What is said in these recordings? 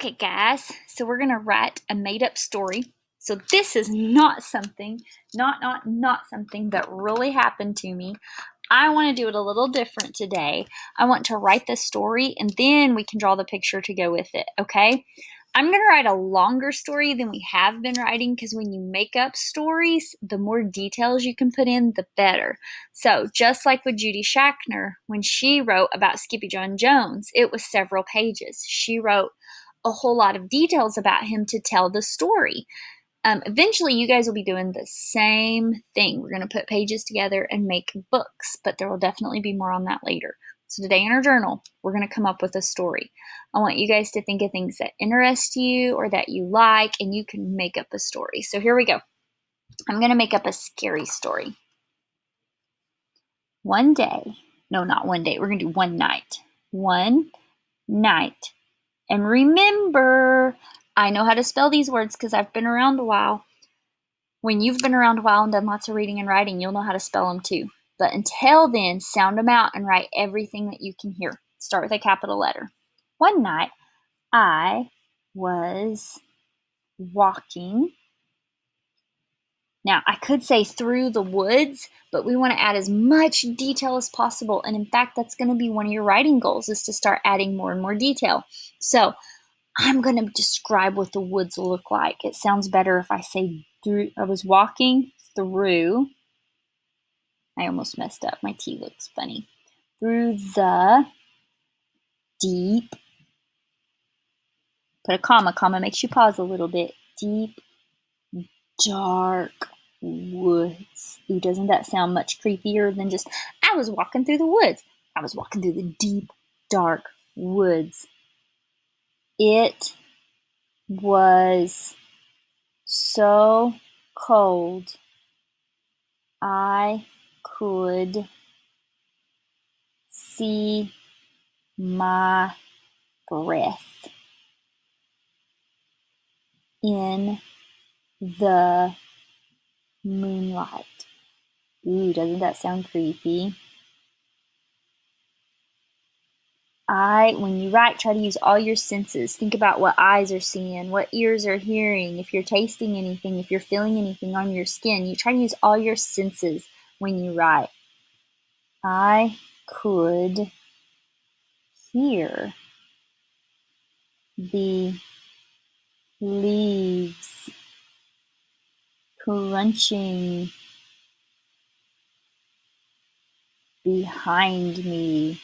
Okay, guys, so we're gonna write a made-up story. So this is not something, not something that really happened to me. I want to do it a little different today. I want to write the story and then we can draw the picture to go with it, okay? I'm going to write a longer story than we have been writing because when you make up stories, the more details you can put in, the better. So just like with Judy Shackner, when she wrote about Skippy John Jones, it was several pages. She wrote a whole lot of details about him to tell the story. Eventually, you guys will be doing the same thing. We're going to put pages together and make books, but there will definitely be more on that later. So today in our journal, we're going to come up with a story. I want you guys to think of things that interest you or that you like, and you can make up a story. So here we go. I'm going to make up a scary story. One day, no, not one day. We're going to do one night. One night. And remember, I know how to spell these words because I've been around a while. When you've been around a while and done lots of reading and writing, you'll know how to spell them too. But until then, sound them out and write everything that you can hear. Start with a capital letter. One night, I was walking. Now, I could say through the woods, but we want to add as much detail as possible. And in fact, that's going to be one of your writing goals, is to start adding more and more detail. So I'm going to describe what the woods look like. It sounds better if I say through. I was walking through. I almost messed up. My T looks funny. Through the deep. Put a comma. Comma makes you pause a little bit. Deep, dark woods. Ooh, doesn't that sound much creepier than just, I was walking through the woods. I was walking through the deep, dark woods. It was so cold. I could see my breath in the moonlight. Ooh, doesn't that sound creepy? When you write, try to use all your senses. Think about what eyes are seeing, what ears are hearing, if you're tasting anything, if you're feeling anything on your skin. You try to use all your senses when you write. I could hear the leaves crunching behind me.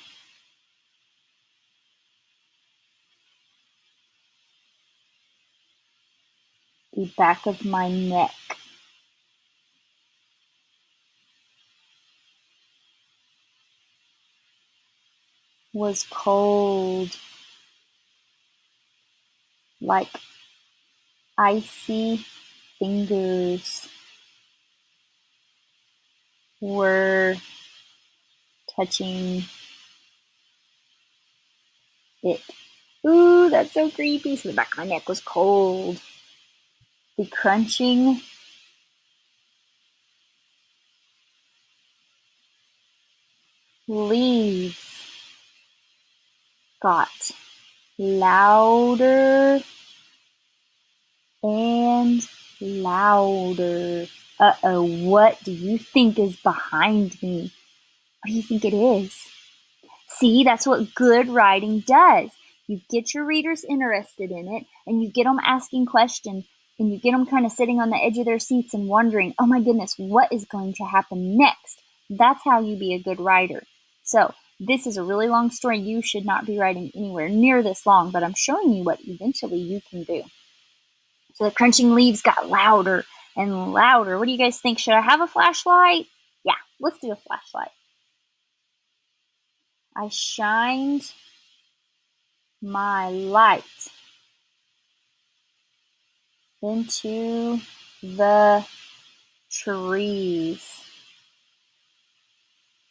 The back of my neck was cold, like icy fingers were touching it. Ooh, that's so creepy. So the back of my neck was cold. The crunching leaves got louder and louder. Uh-oh, what do you think is behind me? What do you think it is? See, that's what good writing does. You get your readers interested in it, and you get them asking questions, and you get them kind of sitting on the edge of their seats and wondering, oh my goodness, what is going to happen next? That's how you be a good writer. So this is a really long story. You should not be writing anywhere near this long, but I'm showing you what eventually you can do. So the crunching leaves got louder and louder. What do you guys think? Should I have a flashlight? Yeah, let's do a flashlight. I shined my light into the trees.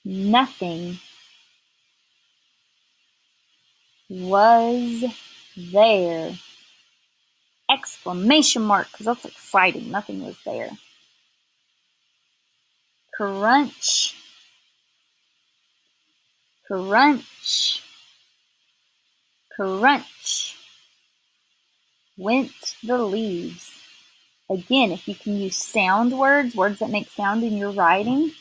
Nothing was there. Exclamation mark, because that's exciting. Nothing was there. Crunch, crunch, crunch. went the leaves. Again, if you can use sound words, words that make sound in your writing,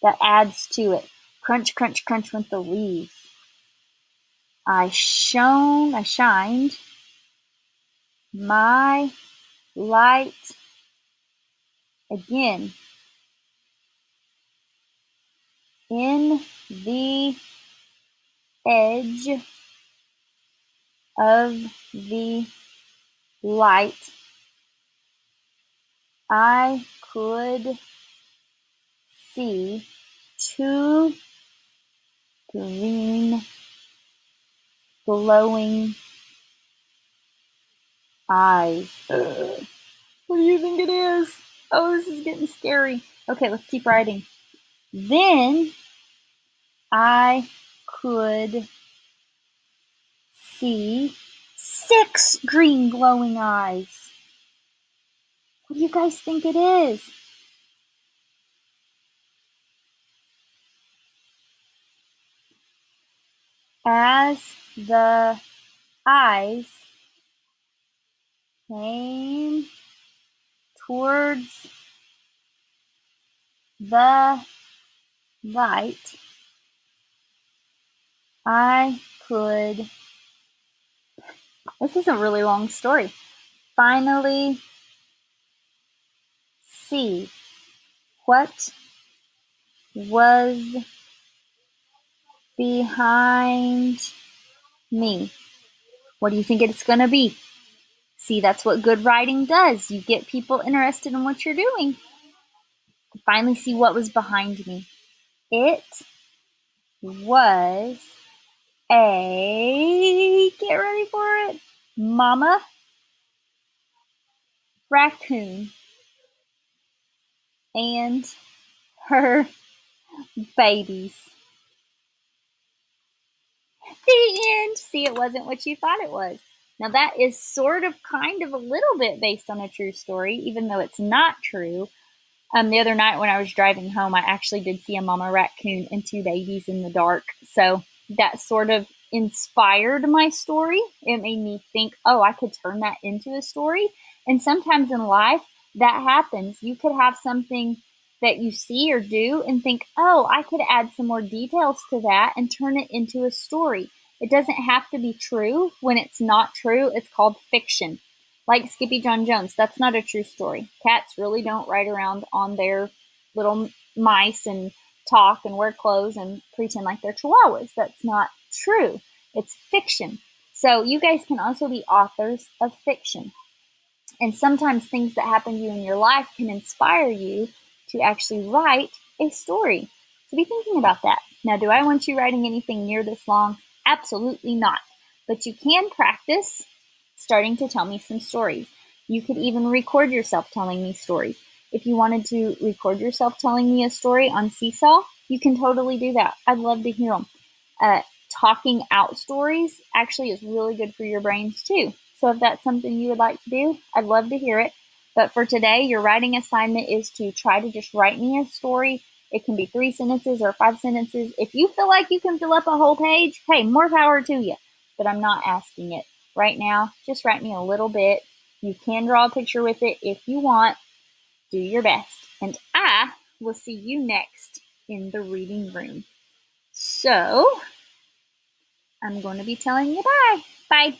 that adds to it. Crunch, crunch, crunch went the leaves. I shined my light again in the edge of the light. I could see two green glowing eyes. What do you think it is? Oh, this is getting scary. Okay, let's keep writing. Then I could see 6 green glowing eyes. What do you guys think it is? As the eyes came towards the light, I could, this is a really long story, finally see what was behind me. What do you think it's going to be? See, that's what good writing does. You get people interested in what you're doing. Finally see what was behind me. It was get ready for it, mama raccoon and her babies. The end. See, it wasn't what you thought it was. Now that is sort of kind of a little bit based on a true story, even though it's not true. The other night when I was driving home, I actually did see a mama raccoon and 2 babies in the dark. So that sort of inspired my story. It made me think, oh, I could turn that into a story. And sometimes in life, that happens. You could have something that you see or do and think, oh, I could add some more details to that and turn it into a story. It doesn't have to be true. When it's not true, it's called fiction. Like Skippy John Jones, that's not a true story. Cats really don't ride around on their little mice and talk and wear clothes and pretend like they're chihuahuas. That's not true. It's fiction. So you guys can also be authors of fiction. And sometimes things that happen to you in your life can inspire you to actually write a story. So be thinking about that. Now, do I want you writing anything near this long? Absolutely not. But you can practice starting to tell me some stories. You could even record yourself telling me stories. If you wanted to record yourself telling me a story on Seesaw, you can totally do that. I'd love to hear them. Talking out stories actually is really good for your brains too. So if that's something you would like to do, I'd love to hear it. But for today, your writing assignment is to try to just write me a story. It can be 3 sentences or 5 sentences. If you feel like you can fill up a whole page, hey, more power to you. But I'm not asking it. Right now, just write me a little bit. You can draw a picture with it if you want. Do your best. And I will see you next in the reading room. So I'm going to be telling you bye. Bye.